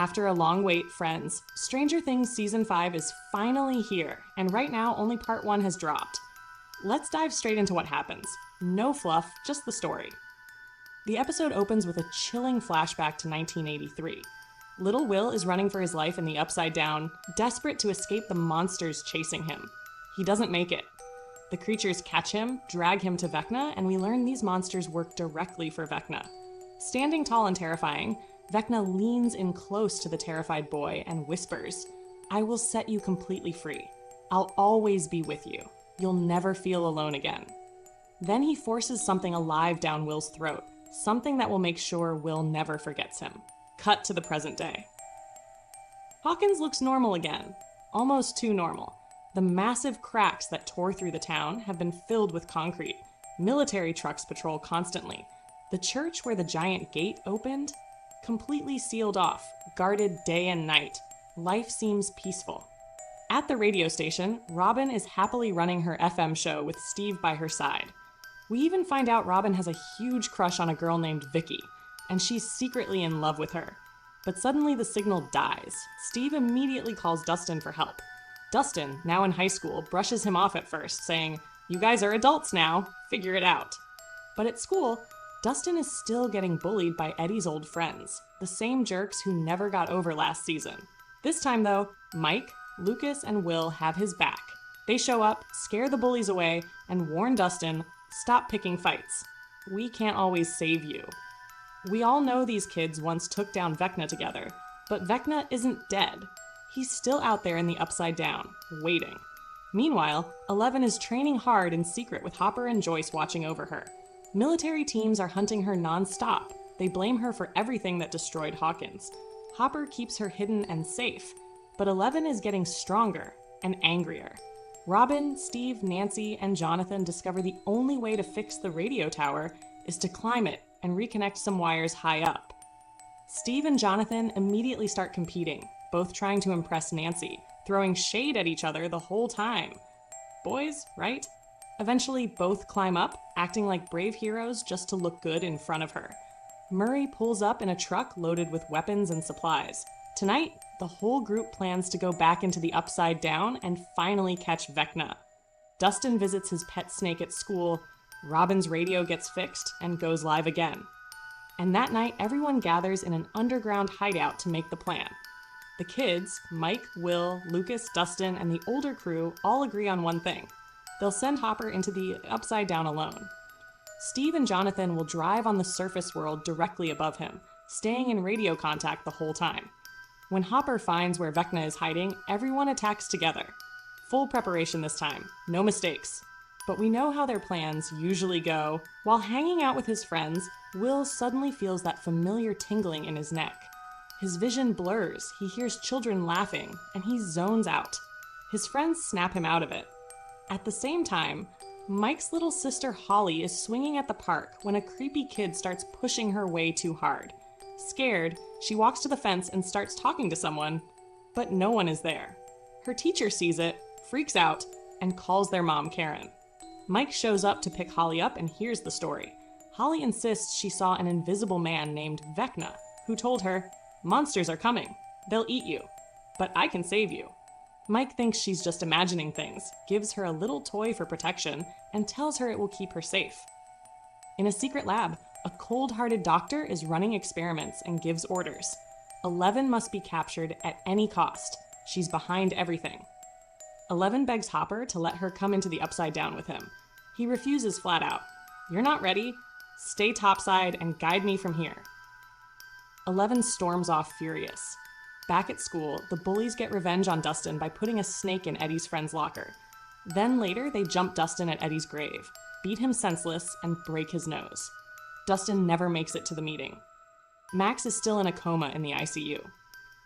After a long wait, friends, Stranger Things Season 5 is finally here, and right now only Part 1 has dropped. Let's dive straight into what happens. No fluff, just the story. The episode opens with a chilling flashback to 1983. Little Will is running for his life in the Upside Down, desperate to escape the monsters chasing him. He doesn't make it. The creatures catch him, drag him to Vecna, and we learn these monsters work directly for Vecna. Standing tall and terrifying, Vecna leans in close to the terrified boy and whispers, "I will set you completely free. I'll always be with you. You'll never feel alone again." Then he forces something alive down Will's throat, something that will make sure Will never forgets him. Cut to the present day. Hawkins looks normal again, almost too normal. The massive cracks that tore through the town have been filled with concrete. Military trucks patrol constantly. The church where the giant gate opened, completely sealed off, guarded day and night. Life seems peaceful. At the radio station, Robin is happily running her FM show with Steve by her side. We even find out Robin has a huge crush on a girl named Vicky, and she's secretly in love with her. But suddenly the signal dies. Steve immediately calls Dustin for help. Dustin, now in high school, brushes him off at first, saying, "You guys are adults now, figure it out." But at school, Dustin is still getting bullied by Eddie's old friends, the same jerks who never got over last season. This time though, Mike, Lucas, and Will have his back. They show up, scare the bullies away, and warn Dustin, "Stop picking fights. We can't always save you." We all know these kids once took down Vecna together, but Vecna isn't dead. He's still out there in the Upside Down, waiting. Meanwhile, Eleven is training hard in secret with Hopper and Joyce watching over her. Military teams are hunting her non-stop. They blame her for everything that destroyed Hawkins. Hopper keeps her hidden and safe, but Eleven is getting stronger and angrier. Robin, Steve, Nancy, and Jonathan discover the only way to fix the radio tower is to climb it and reconnect some wires high up. Steve and Jonathan immediately start competing, both trying to impress Nancy, throwing shade at each other the whole time. Boys, right? Eventually, both climb up, acting like brave heroes just to look good in front of her. Murray pulls up in a truck loaded with weapons and supplies. Tonight, the whole group plans to go back into the Upside Down and finally catch Vecna. Dustin visits his pet snake at school, Robin's radio gets fixed and goes live again. And that night, everyone gathers in an underground hideout to make the plan. The kids, Mike, Will, Lucas, Dustin, and the older crew all agree on one thing. They'll send Hopper into the Upside Down alone. Steve and Jonathan will drive on the surface world directly above him, staying in radio contact the whole time. When Hopper finds where Vecna is hiding, everyone attacks together. Full preparation this time, no mistakes. But we know how their plans usually go. While hanging out with his friends, Will suddenly feels that familiar tingling in his neck. His vision blurs, he hears children laughing, and he zones out. His friends snap him out of it. At the same time, Mike's little sister Holly is swinging at the park when a creepy kid starts pushing her way too hard. Scared, she walks to the fence and starts talking to someone, but no one is there. Her teacher sees it, freaks out, and calls their mom Karen. Mike shows up to pick Holly up and hears the story. Holly insists she saw an invisible man named Vecna, who told her, "Monsters are coming. They'll eat you. But I can save you." Mike thinks she's just imagining things, gives her a little toy for protection, and tells her it will keep her safe. In a secret lab, a cold-hearted doctor is running experiments and gives orders. 11 must be captured at any cost. She's behind everything. 11 begs Hopper to let her come into the Upside Down with him. He refuses flat out. "You're not ready. Stay topside and guide me from here." 11 storms off furious. Back at school, the bullies get revenge on Dustin by putting a snake in Eddie's friend's locker. Then later, they jump Dustin at Eddie's grave, beat him senseless, and break his nose. Dustin never makes it to the meeting. Max is still in a coma in the ICU.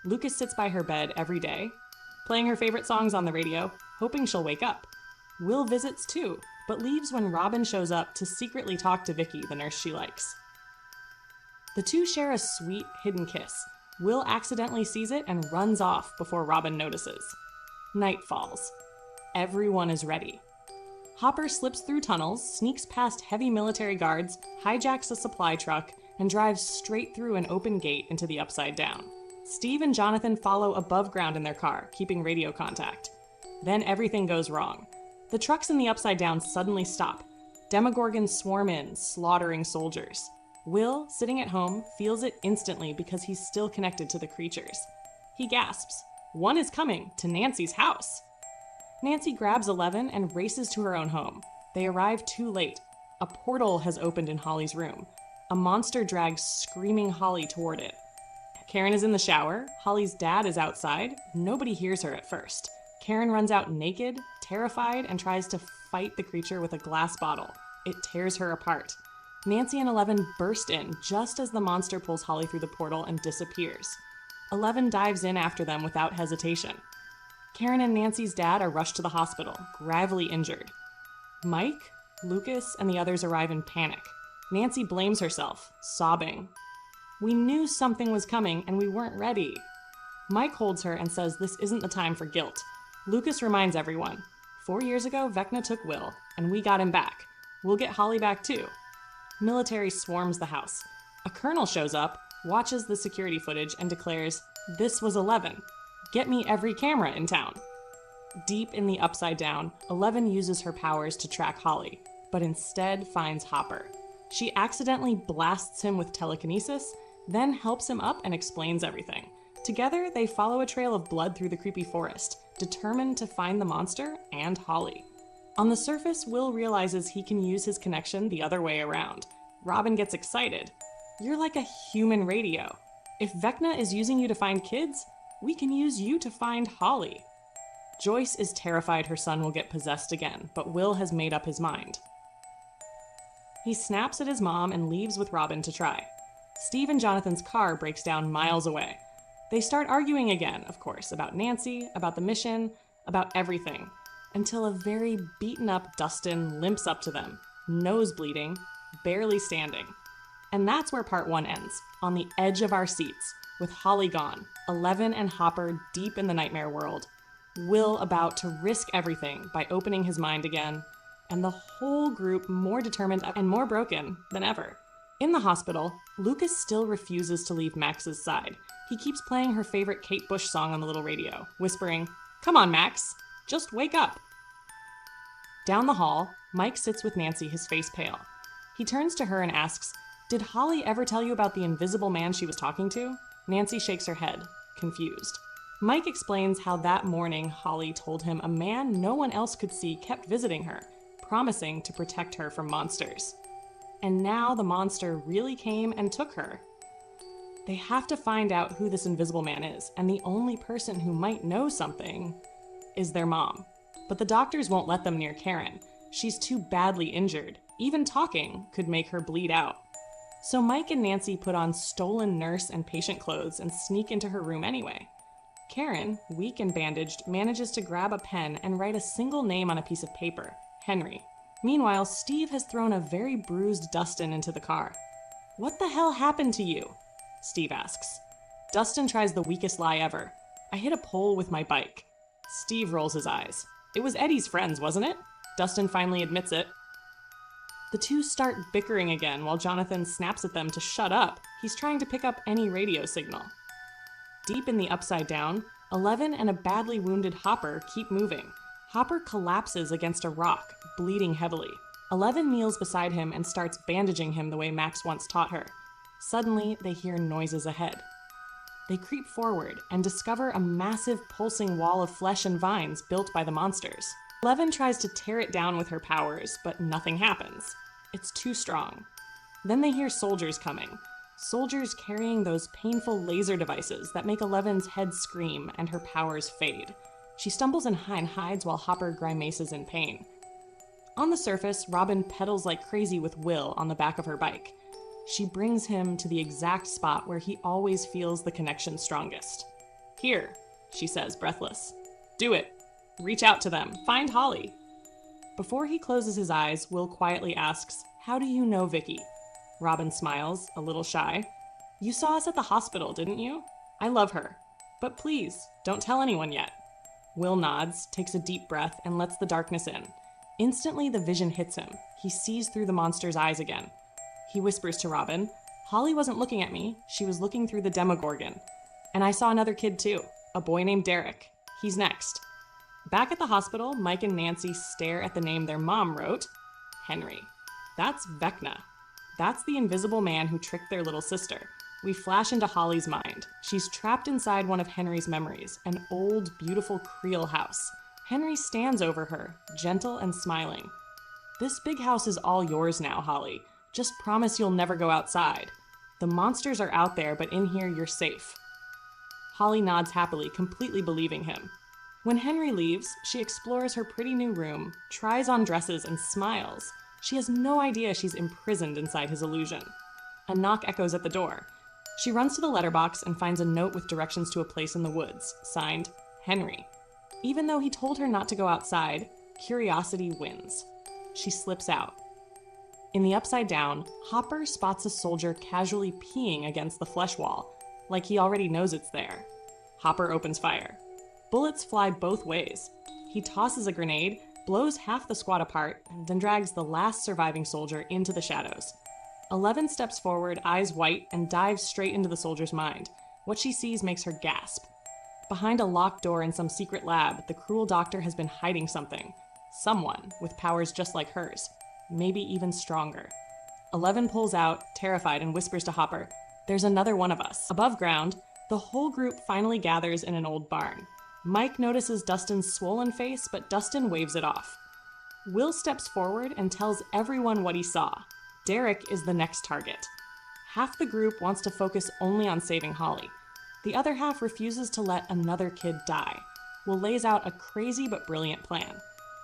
Lucas sits by her bed every day, playing her favorite songs on the radio, hoping she'll wake up. Will visits too, but leaves when Robin shows up to secretly talk to Vicky, the nurse she likes. The two share a sweet, hidden kiss. Will accidentally sees it and runs off before Robin notices. Night falls. Everyone is ready. Hopper slips through tunnels, sneaks past heavy military guards, hijacks a supply truck, and drives straight through an open gate into the Upside Down. Steve and Jonathan follow above ground in their car, keeping radio contact. Then everything goes wrong. The trucks in the Upside Down suddenly stop. Demogorgons swarm in, slaughtering soldiers. Will, sitting at home, feels it instantly because he's still connected to the creatures. He gasps, "One is coming to Nancy's house!" Nancy grabs 11 and races to her own home. They arrive too late. A portal has opened in Holly's room. A monster drags screaming Holly toward it. Karen is in the shower. Holly's dad is outside. Nobody hears her at first. Karen runs out naked, terrified, and tries to fight the creature with a glass bottle. It tears her apart. Nancy and 11 burst in just as the monster pulls Holly through the portal and disappears. 11 dives in after them without hesitation. Karen and Nancy's dad are rushed to the hospital, gravely injured. Mike, Lucas, and the others arrive in panic. Nancy blames herself, sobbing. "We knew something was coming and we weren't ready." Mike holds her and says this isn't the time for guilt. Lucas reminds everyone, 4 years ago, Vecna took Will, and we got him back. We'll get Holly back too. Military swarms the house. A colonel shows up, watches the security footage, and declares, "This was 11. Get me every camera in town." Deep in the Upside Down, 11 uses her powers to track Holly, but instead finds Hopper. She accidentally blasts him with telekinesis, then helps him up and explains everything. Together, they follow a trail of blood through the creepy forest, determined to find the monster and Holly. On the surface, Will realizes he can use his connection the other way around. Robin gets excited. "You're like a human radio. If Vecna is using you to find kids, we can use you to find Holly." Joyce is terrified her son will get possessed again, but Will has made up his mind. He snaps at his mom and leaves with Robin to try. Steve and Jonathan's car breaks down miles away. They start arguing again, of course, about Nancy, about the mission, about everything, until a very beaten-up Dustin limps up to them, nose bleeding, barely standing. And that's where part 1 ends, on the edge of our seats, with Holly gone, 11 and Hopper deep in the nightmare world, Will about to risk everything by opening his mind again, and the whole group more determined and more broken than ever. In the hospital, Lucas still refuses to leave Max's side. He keeps playing her favorite Kate Bush song on the little radio, whispering, "Come on, Max, just wake up." Down the hall, Mike sits with Nancy, his face pale. He turns to her and asks, "Did Holly ever tell you about the invisible man she was talking to?" Nancy shakes her head, confused. Mike explains how that morning Holly told him a man no one else could see kept visiting her, promising to protect her from monsters. And now the monster really came and took her. They have to find out who this invisible man is, and the only person who might know something is their mom. But the doctors won't let them near Karen. She's too badly injured. Even talking could make her bleed out. So Mike and Nancy put on stolen nurse and patient clothes and sneak into her room anyway. Karen, weak and bandaged, manages to grab a pen and write a single name on a piece of paper, Henry. Meanwhile, Steve has thrown a very bruised Dustin into the car. "What the hell happened to you?" Steve asks. Dustin tries the weakest lie ever. "I hit a pole with my bike." Steve rolls his eyes. "It was Eddie's friends, wasn't it?" Dustin finally admits it. The two start bickering again while Jonathan snaps at them to shut up. He's trying to pick up any radio signal. Deep in the Upside Down, 11 and a badly wounded Hopper keep moving. Hopper collapses against a rock, bleeding heavily. 11 kneels beside him and starts bandaging him the way Max once taught her. Suddenly, they hear noises ahead. They creep forward and discover a massive pulsing wall of flesh and vines built by the monsters. 11 tries to tear it down with her powers, but nothing happens. It's too strong. Then they hear soldiers coming. Soldiers carrying those painful laser devices that make 11's head scream and her powers fade. She stumbles and hides while Hopper grimaces in pain. On the surface, Robin pedals like crazy with Will on the back of her bike. She brings him to the exact spot where he always feels the connection strongest. "Here," she says, breathless. "Do it. Reach out to them. Find Holly." Before he closes his eyes, Will quietly asks, "How do you know Vicky?" Robin smiles, a little shy. "You saw us at the hospital, didn't you? I love her. But please, don't tell anyone yet." Will nods, takes a deep breath, and lets the darkness in. Instantly, the vision hits him. He sees through the monster's eyes again. He whispers to Robin, "Holly wasn't looking at me. She was looking through the Demogorgon." And I saw another kid too, a boy named Derek. He's next. Back at the hospital, Mike and Nancy stare at the name their mom wrote, Henry. That's Vecna. That's the invisible man who tricked their little sister. We flash into Holly's mind. She's trapped inside one of Henry's memories, an old, beautiful Creole house. Henry stands over her, gentle and smiling. This big house is all yours now, Holly. Just promise you'll never go outside. The monsters are out there, but in here you're safe. Holly nods happily, completely believing him. When Henry leaves, she explores her pretty new room, tries on dresses, and smiles. She has no idea she's imprisoned inside his illusion. A knock echoes at the door. She runs to the letterbox and finds a note with directions to a place in the woods, signed, Henry. Even though he told her not to go outside, curiosity wins. She slips out. In the Upside Down, Hopper spots a soldier casually peeing against the flesh wall, like he already knows it's there. Hopper opens fire. Bullets fly both ways. He tosses a grenade, blows half the squad apart, and then drags the last surviving soldier into the shadows. 11 steps forward, eyes white, and dives straight into the soldier's mind. What she sees makes her gasp. Behind a locked door in some secret lab, the cruel doctor has been hiding something. Someone with powers just like hers. Maybe even stronger. 11 pulls out, terrified, and whispers to Hopper, "There's another one of us." Above ground, the whole group finally gathers in an old barn. Mike notices Dustin's swollen face, but Dustin waves it off. Will steps forward and tells everyone what he saw. Derek is the next target. Half the group wants to focus only on saving Holly. The other half refuses to let another kid die. Will lays out a crazy but brilliant plan.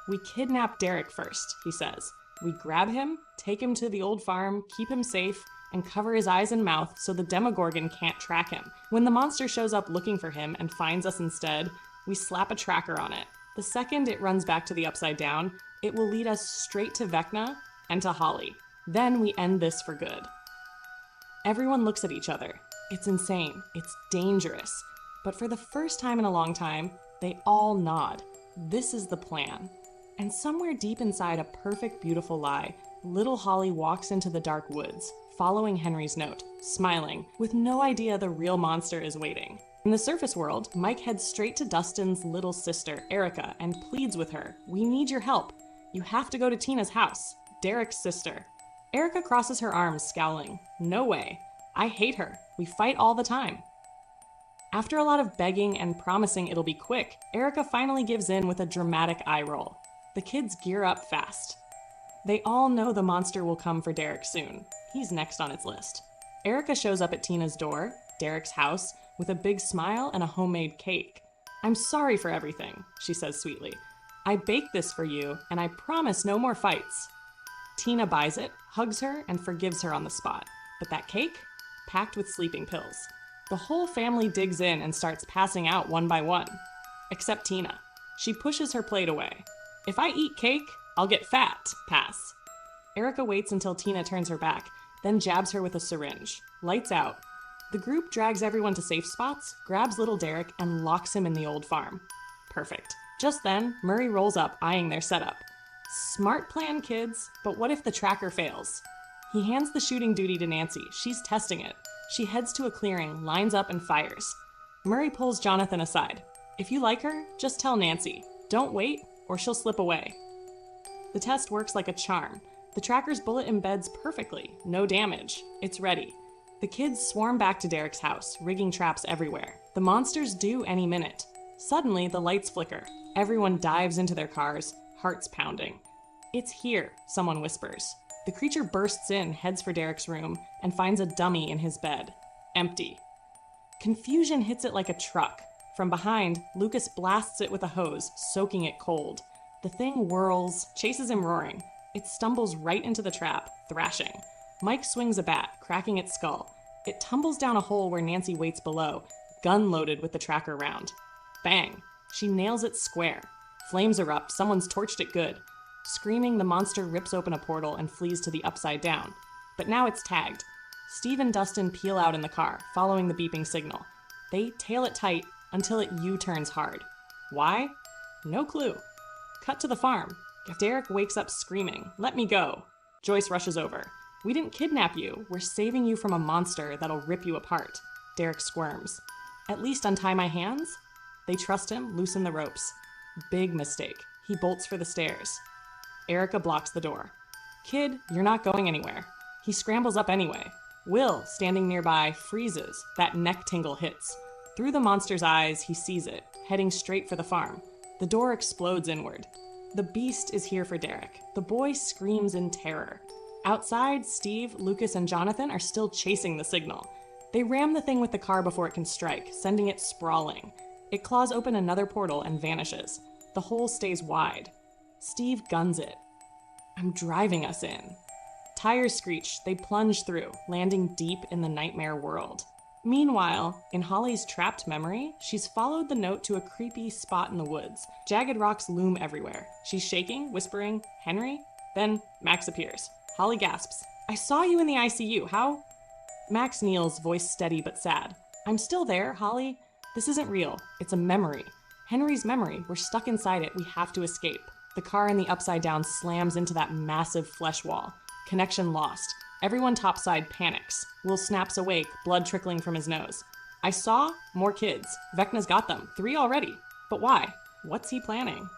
We kidnap Derek first, he says. We grab him, take him to the old farm, keep him safe, and cover his eyes and mouth so the Demogorgon can't track him. When the monster shows up looking for him and finds us instead, we slap a tracker on it. The second it runs back to the Upside Down, it will lead us straight to Vecna and to Holly. Then we end this for good. Everyone looks at each other. It's insane. It's dangerous. But for the first time in a long time, they all nod. This is the plan. And somewhere deep inside a perfect, beautiful lie, little Holly walks into the dark woods, following Henry's note, smiling, with no idea the real monster is waiting. In the surface world, Mike heads straight to Dustin's little sister, Erica, and pleads with her, "We need your help. You have to go to Tina's house, Derek's sister." Erica crosses her arms, scowling. "No way. I hate her. We fight all the time." After a lot of begging and promising it'll be quick, Erica finally gives in with a dramatic eye roll. The kids gear up fast. They all know the monster will come for Derek soon. He's next on its list. Erica shows up at Tina's door, Derek's house, with a big smile and a homemade cake. "I'm sorry for everything," she says sweetly. "I baked this for you, and I promise no more fights." Tina buys it, hugs her, and forgives her on the spot. But that cake? Packed with sleeping pills. The whole family digs in and starts passing out one by one. Except Tina. She pushes her plate away. "If I eat cake, I'll get fat. Pass." Erica waits until Tina turns her back, then jabs her with a syringe. Lights out. The group drags everyone to safe spots, grabs little Derek, and locks him in the old farm. Perfect. Just then, Murray rolls up, eyeing their setup. "Smart plan, kids, but what if the tracker fails?" He hands the shooting duty to Nancy. She's testing it. She heads to a clearing, lines up, and fires. Murray pulls Jonathan aside. "If you like her, just tell Nancy. Don't wait, or she'll slip away." The test works like a charm. The tracker's bullet embeds perfectly. No damage. It's ready. The kids swarm back to Derek's house, rigging traps everywhere. The monster's due any minute. Suddenly, the lights flicker. Everyone dives into their cars, hearts pounding. "It's here," someone whispers. The creature bursts in, heads for Derek's room, and finds a dummy in his bed. Empty. Confusion hits it like a truck. From behind, Lucas blasts it with a hose, soaking it cold. The thing whirls, chases him roaring. It stumbles right into the trap, thrashing. Mike swings a bat, cracking its skull. It tumbles down a hole where Nancy waits below, gun loaded with the tracker round. Bang! She nails it square. Flames erupt, someone's torched it good. Screaming, the monster rips open a portal and flees to the Upside Down. But now it's tagged. Steve and Dustin peel out in the car, following the beeping signal. They tail it tight until it U-turns hard. Why? No clue. Cut to the farm. Derek wakes up screaming, "Let me go." Joyce rushes over. "We didn't kidnap you. We're saving you from a monster that'll rip you apart." Derek squirms. At least untie my hands? They trust him, loosen the ropes. Big mistake. He bolts for the stairs. Erica blocks the door. Kid, you're not going anywhere. He scrambles up anyway. Will, standing nearby, freezes. That neck tingle hits. Through the monster's eyes, he sees it, heading straight for the farm. The door explodes inward. The beast is here for Derek. The boy screams in terror. Outside, Steve, Lucas, and Jonathan are still chasing the signal. They ram the thing with the car before it can strike, sending it sprawling. It claws open another portal and vanishes. The hole stays wide. Steve guns it. I'm driving us in. Tires screech, they plunge through, landing deep in the nightmare world. Meanwhile, in Holly's trapped memory, she's followed the note to a creepy spot in the woods. Jagged rocks loom everywhere. She's shaking, whispering, "Henry?" Then Max appears. Holly gasps, "I saw you in the ICU, how?" Max kneels, voice steady but sad. "I'm still there, Holly. This isn't real. It's a memory. Henry's memory. We're stuck inside it. We have to escape." The car in the upside down slams into that massive flesh wall. Connection lost. Everyone topside panics. Will snaps awake, blood trickling from his nose. "I saw more kids. Vecna's got them. 3 already. But why? What's he planning?"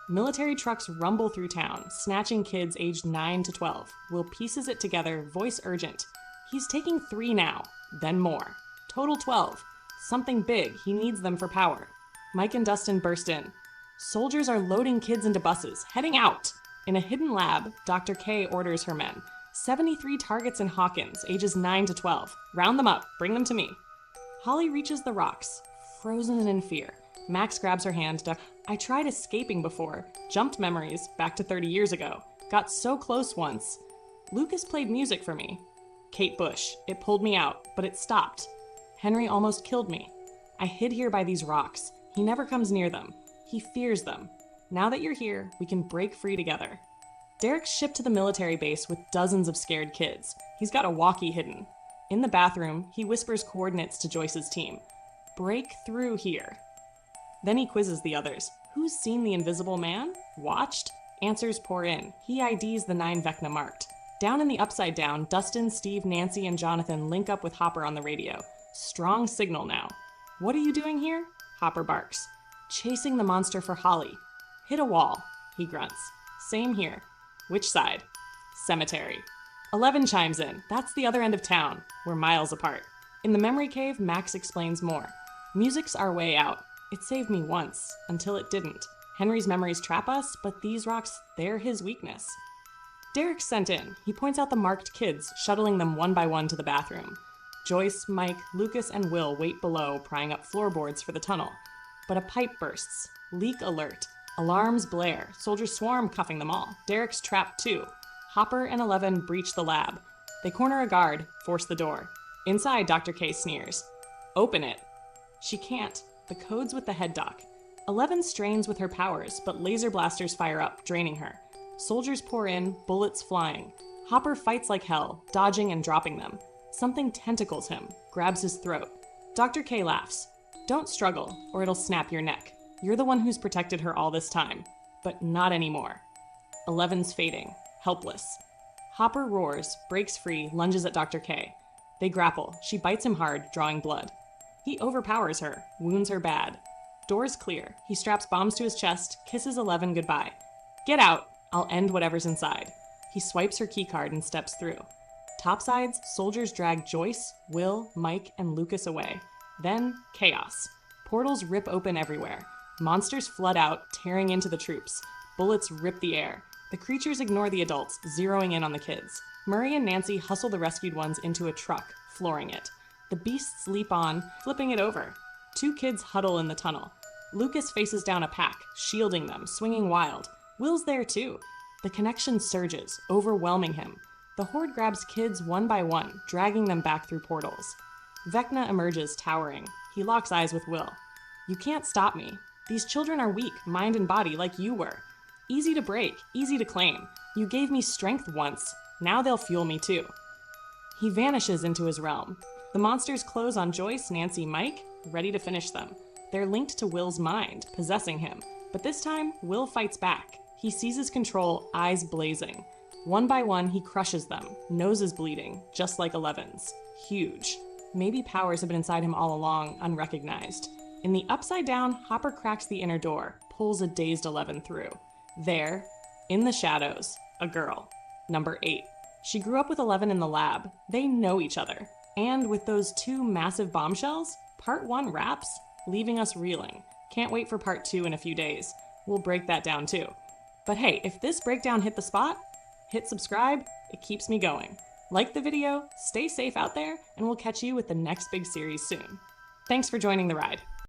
Military trucks rumble through town, snatching kids aged 9 to 12. Will pieces it together, voice urgent. He's taking 3 now, then more. Total 12. Something big. He needs them for power. Mike and Dustin burst in. Soldiers are loading kids into buses, heading out. In a hidden lab, Dr. K orders her men. 73 targets in Hawkins, ages 9 to 12. Round them up. Bring them to me. Holly reaches the rocks, frozen in fear. Max grabs her hand. I tried escaping before. Jumped memories, back to 30 years ago. Got so close once. Lucas played music for me. Kate Bush. It pulled me out, but it stopped. Henry almost killed me. I hid here by these rocks. He never comes near them. He fears them. Now that you're here, we can break free together. Derek's shipped to the military base with dozens of scared kids. He's got a walkie hidden. In the bathroom, he whispers coordinates to Joyce's team. Break through here. Then he quizzes the others. Who's seen the invisible man? Watched? Answers pour in. He IDs the 9 Vecna marked. Down in the upside down, Dustin, Steve, Nancy, and Jonathan link up with Hopper on the radio. Strong signal now. What are you doing here? Hopper barks. Chasing the monster for Holly. Hit a wall, he grunts. Same here. Which side? Cemetery. 11 chimes in. That's the other end of town. We're miles apart. In the memory cave, Max explains more. Music's our way out. It saved me once, until it didn't. Henry's memories trap us, but these rocks, they're his weakness. Derek's sent in. He points out the marked kids, shuttling them one by one to the bathroom. Joyce, Mike, Lucas, and Will wait below, prying up floorboards for the tunnel. But a pipe bursts. Leak alert. Alarms blare. Soldiers swarm, cuffing them all. Derek's trapped too. Hopper and 11 breach the lab. They corner a guard, force the door. Inside, Dr. K sneers. Open it. She can't. The code's with the head doc. 11 strains with her powers, but laser blasters fire up, draining her. Soldiers pour in, bullets flying. Hopper fights like hell, dodging and dropping them. Something tentacles him, grabs his throat. Dr. K laughs. Don't struggle, or it'll snap your neck. You're the one who's protected her all this time. But not anymore. 11's fading, helpless. Hopper roars, breaks free, lunges at Dr. K. They grapple. She bites him hard, drawing blood. He overpowers her, wounds her bad. Doors clear. He straps bombs to his chest, kisses 11 goodbye. Get out. I'll end whatever's inside. He swipes her keycard and steps through. Topsides, soldiers drag Joyce, Will, Mike, and Lucas away. Then, chaos. Portals rip open everywhere. Monsters flood out, tearing into the troops. Bullets rip the air. The creatures ignore the adults, zeroing in on the kids. Murray and Nancy hustle the rescued ones into a truck, flooring it. The beasts leap on, flipping it over. 2 kids huddle in the tunnel. Lucas faces down a pack, shielding them, swinging wild. Will's there too. The connection surges, overwhelming him. The horde grabs kids one by one, dragging them back through portals. Vecna emerges, towering. He locks eyes with Will. You can't stop me. These children are weak, mind and body, like you were. Easy to break, easy to claim. You gave me strength once. Now they'll fuel me too. He vanishes into his realm. The monsters close on Joyce, Nancy, Mike, ready to finish them. They're linked to Will's mind, possessing him. But this time, Will fights back. He seizes control, eyes blazing. One by one, he crushes them, noses bleeding, just like 11's. Huge. Maybe powers have been inside him all along, unrecognized. In the Upside Down, Hopper cracks the inner door, pulls a dazed Eleven through. There, in the shadows, a girl, number 8. She grew up with 11 in the lab. They know each other. And with those 2 massive bombshells, part 1 wraps, leaving us reeling. Can't wait for part 2 in a few days. We'll break that down too. But hey, if this breakdown hit the spot, hit subscribe, it keeps me going. Like the video, stay safe out there, and we'll catch you with the next big series soon. Thanks for joining the ride.